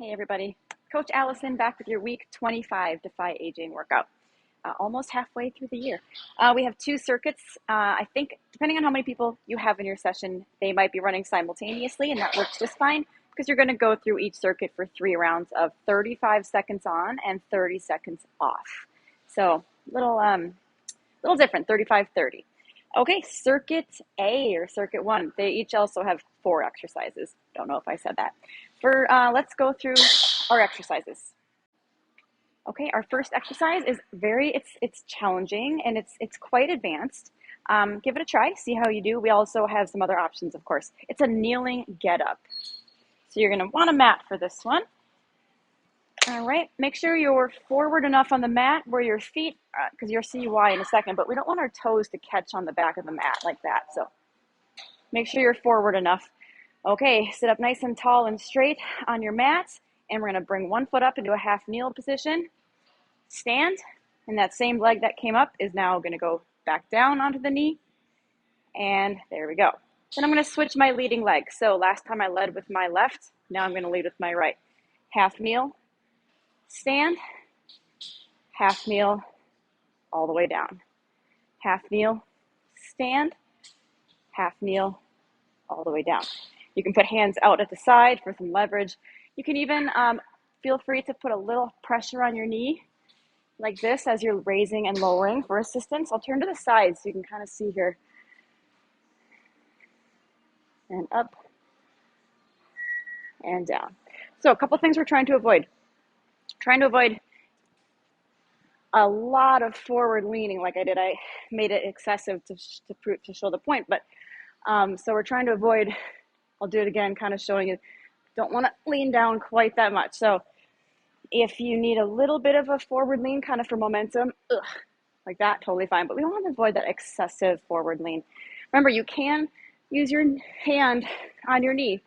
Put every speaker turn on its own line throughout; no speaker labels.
Hey everybody, Coach Allison back with your week 25 Defy Aging workout. Almost halfway through the year. We have two circuits. I think depending on how many people you have in your session, they might be running simultaneously, and that works just fine because you're going to go through each circuit for 3 rounds of 35 seconds on and 30 seconds off. So little different, 35-30. Okay, circuit A or circuit 1. They each also have 4 exercises. Don't know if I said that. Let's go through our exercises. Okay, our first exercise is it's challenging and it's quite advanced. Give it a try, see how you do. We also have some other options, of course. It's a kneeling get up. So you're gonna want a mat for this one. All right, make sure you're forward enough on the mat where your feet, because you'll see why in a second, but we don't want our toes to catch on the back of the mat like that. So make sure you're forward enough. Okay, sit up nice and tall and straight on your mat, and we're gonna bring one foot up into a half kneel position, stand, and that same leg that came up is now gonna go back down onto the knee, and there we go. Then I'm gonna switch my leading leg. So last time I led with my left, now I'm gonna lead with my right. Half kneel, stand, half kneel, all the way down. Half kneel, stand, half kneel, all the way down. You can put hands out at the side for some leverage. You can even feel free to put a little pressure on your knee like this as you're raising and lowering for assistance. I'll turn to the side so you can kind of see here. And up and down. So a couple things we're trying to avoid. Trying to avoid a lot of forward leaning like I did. I made it excessive to show the point, but so we're trying to avoid, I'll do it again, kind of showing you, don't want to lean down quite that much. So if you need a little bit of a forward lean kind of for momentum, like that, totally fine. But we don't want to avoid that excessive forward lean. Remember, you can use your hand on your knee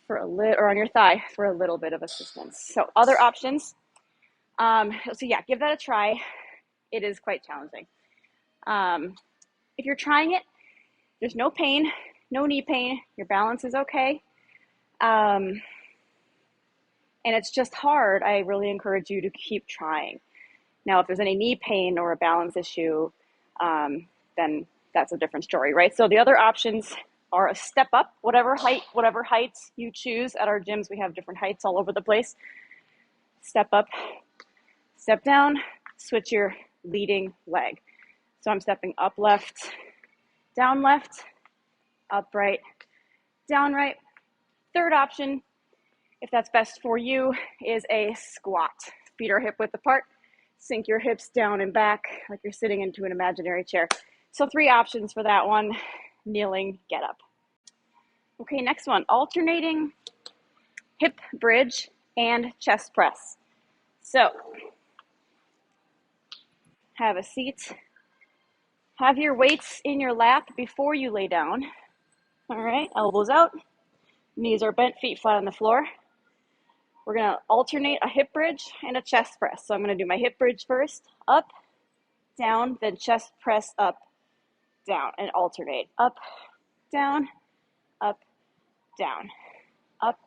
for or on your thigh for a little bit of assistance. So other options. So yeah, give that a try. It is quite challenging. If you're trying it, there's no pain, no knee pain. Your balance is okay. And it's just hard. I really encourage you to keep trying. Now, if there's any knee pain or a balance issue, then that's a different story, right? So the other options are a step up, whatever heights you choose. At our gyms, we have different heights all over the place. Step up, step down, switch your leading leg. So I'm stepping up left, up right, down right. Third option, if that's best for you, is a squat. Feet are hip width apart. Sink your hips down and back like you're sitting into an imaginary chair. So 3 options for that one, kneeling, get up. Okay, next one, alternating hip bridge and chest press. So have a seat. Have your weights in your lap before you lay down. All right, elbows out, knees are bent, feet flat on the floor. We're gonna alternate a hip bridge and a chest press. So I'm gonna do my hip bridge first, up, down, then chest press up, down, and alternate. Up, down, up, down, up,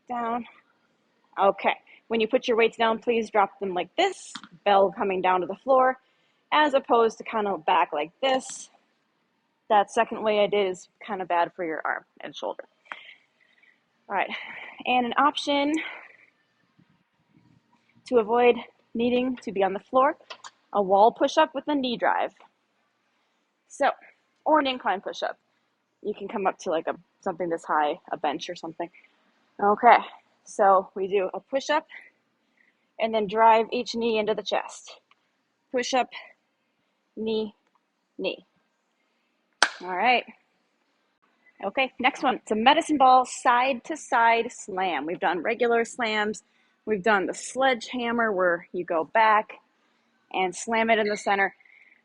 down. Okay, when you put your weights down, please drop them like this, bell coming down to the floor, as opposed to kind of back like this. That second way I did is kind of bad for your arm and shoulder. All right, and an option to avoid needing to be on the floor, a wall push-up with a knee drive. So, or an incline push-up. You can come up to like something this high, a bench or something. Okay, so we do a push-up and then drive each knee into the chest. Push-up, knee, knee. All right. Okay, next one. It's a medicine ball side-to-side slam. We've done regular slams. We've done the sledgehammer where you go back and slam it in the center.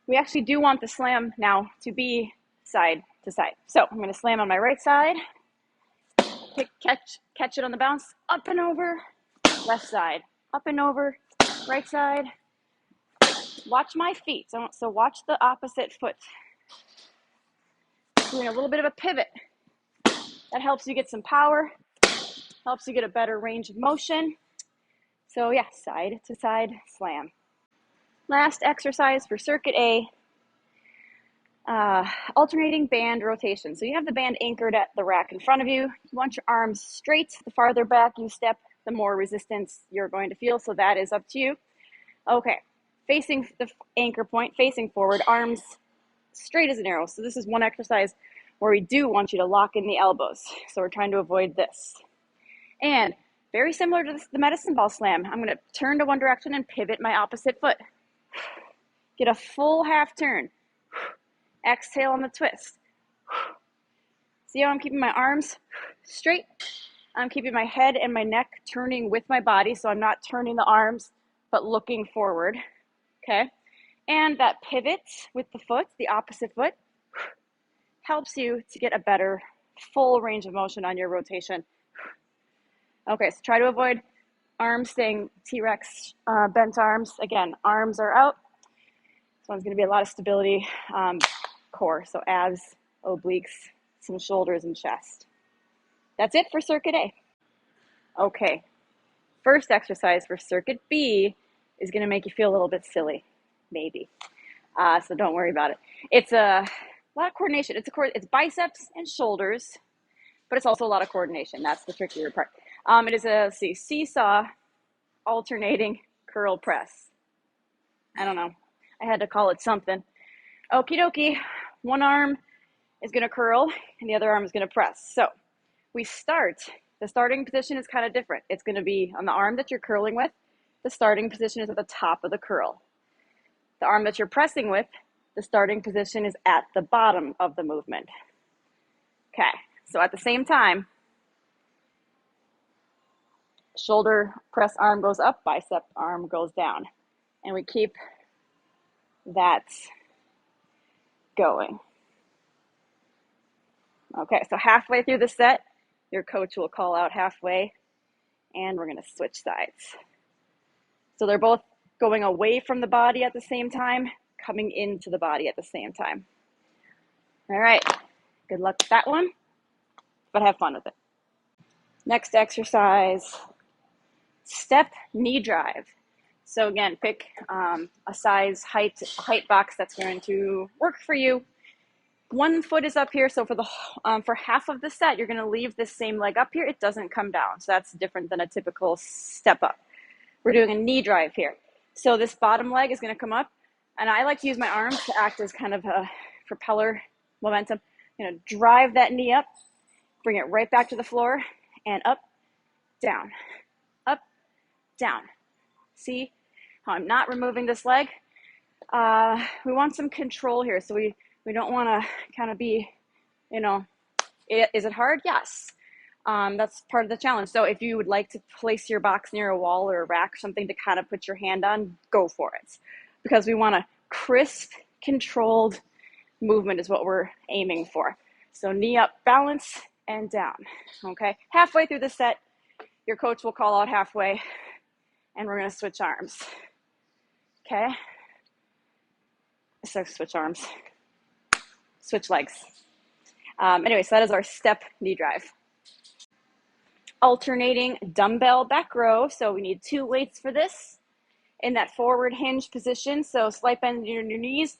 We actually do want the slam now to be side to side. So I'm going to slam on my right side, catch it on the bounce, up and over, left side, up and over, right side. Watch my feet. So watch the opposite foot. Doing a little bit of a pivot. That helps you get some power Helps you get a better range of motion. So yeah, side to side slam. Last exercise for circuit A, alternating band rotation. So you have the band anchored at the rack in front of you. You want your arms straight. The farther back you step, the more resistance you're going to feel. So that is up to you. Okay, facing the anchor point, facing forward, arms straight as an arrow. So this is one exercise where we do want you to lock in the elbows. So we're trying to avoid this. And very similar to the medicine ball slam, I'm going to turn to one direction and pivot my opposite foot. Get a full half turn. Exhale on the twist. See how I'm keeping my arms straight? I'm keeping my head and my neck turning with my body, so I'm not turning the arms, but looking forward, okay? And that pivot with the foot, the opposite foot, helps you to get a better full range of motion on your rotation. Okay, so try to avoid arms staying T-Rex bent arms. Again, arms are out. This one's gonna be a lot of stability, core, so abs, obliques, some shoulders and chest. That's it for circuit A. Okay, first exercise for circuit B is gonna make you feel a little bit silly, maybe. So don't worry about it. It's a lot of coordination. It's biceps and shoulders, but it's also a lot of coordination. That's the trickier part. It is a seesaw alternating curl press. I don't know. I had to call it something. Okie dokie. One arm is going to curl and the other arm is going to press. So we start. The starting position is kind of different. It's going to be on the arm that you're curling with. The starting position is at the top of the curl. The arm that you're pressing with, the starting position is at the bottom of the movement. Okay, so at the same time, shoulder press arm goes up, bicep arm goes down. And we keep that going. Okay, so halfway through the set, your coach will call out halfway, and we're going to switch sides. So they're both going away from the body at the same time, coming into the body at the same time. All right, good luck with that one, but have fun with it. Next exercise, step knee drive. So again, pick a size height box that's going to work for you. One foot is up here, so for half of the set, you're going to leave this same leg up here. It doesn't come down, so that's different than a typical step up. We're doing a knee drive here. So this bottom leg is going to come up, and I like to use my arms to act as kind of a propeller momentum. I'm going to drive that knee up, bring it right back to the floor, and up, down, up, down. See how I'm not removing this leg? We want some control here, so we don't want to kind of be, is it hard? Yes. That's part of the challenge. So if you would like to place your box near a wall or a rack or something to kind of put your hand on, go for it. Because we want a crisp, controlled movement is what we're aiming for. So knee up, balance, and down. Okay? Halfway through the set, your coach will call out halfway, and we're going to switch arms. Okay? So switch arms. Switch legs. Anyway, so that is our step knee drive. Alternating dumbbell back row. So we need 2 weights for this in that forward hinge position. So slight bend in your knees,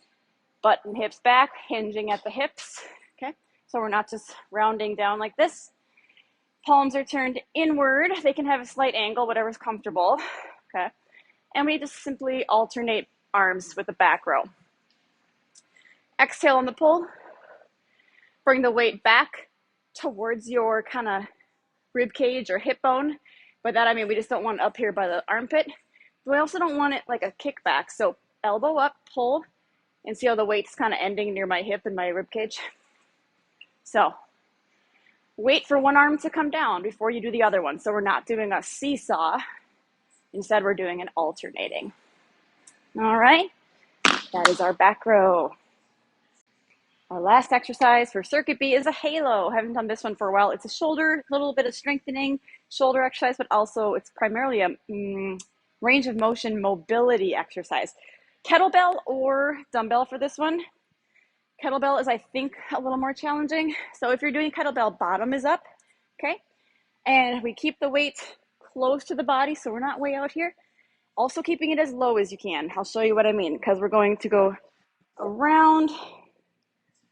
butt and hips back, hinging at the hips. Okay, so we're not just rounding down like this. Palms are turned inward. They can have a slight angle, whatever's comfortable. Okay, and we just simply alternate arms with the back row. Exhale on the pull. Bring the weight back towards your kind of rib cage or hip bone. By that I mean we just don't want it up here by the armpit. But we also don't want it like a kickback. So elbow up, pull, and see how the weight's kind of ending near my hip and my rib cage. So wait for one arm to come down before you do the other one. So we're not doing a seesaw. Instead, we're doing an alternating. All right, that is our back row. Our last exercise for circuit B is a halo. I haven't done this one for a while. It's a shoulder, little bit of strengthening shoulder exercise, but also it's primarily a range of motion mobility exercise. Kettlebell or dumbbell for this one. Kettlebell is, I think, a little more challenging. So if you're doing kettlebell, bottom is up, okay? And we keep the weight close to the body so we're not way out here. Also keeping it as low as you can. I'll show you what I mean, because we're going to go around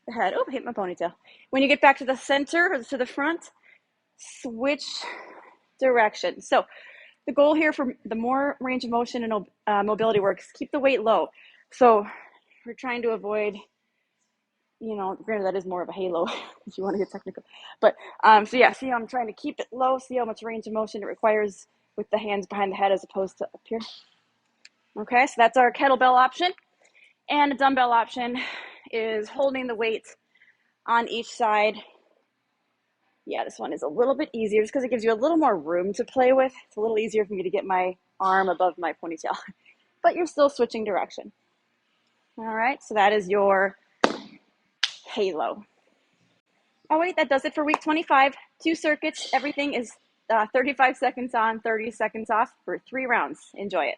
the head. Oh, I hit my ponytail. When you get back to the center or to the front, switch direction. So the goal here for the more range of motion and mobility work is keep the weight low. So we're trying to avoid, granted that is more of a halo if you want to get technical. But so yeah, see how I'm trying to keep it low, see how much range of motion it requires with the hands behind the head as opposed to up here. Okay, so that's our kettlebell option. And a dumbbell option is holding the weight on each side. Yeah, this one is a little bit easier just because it gives you a little more room to play with. It's a little easier for me to get my arm above my ponytail, but you're still switching direction. All right, so that is your halo. Oh wait, that does it for week 25. 2 circuits, everything is 35 seconds on, 30 seconds off for 3 rounds. Enjoy it.